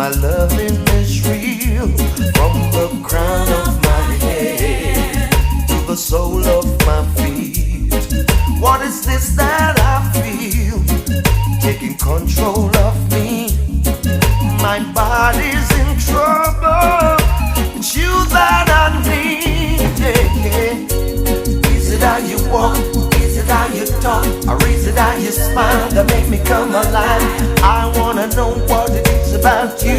My loving is real from the crown of my head to the sole of my feet. What is this that I feel taking control of me? My body's in trouble. It's you that I need. Yeah. Is it how you walk? Is it how you talk? Or is it how you smile that make me come alive? I wanna know what it is about you.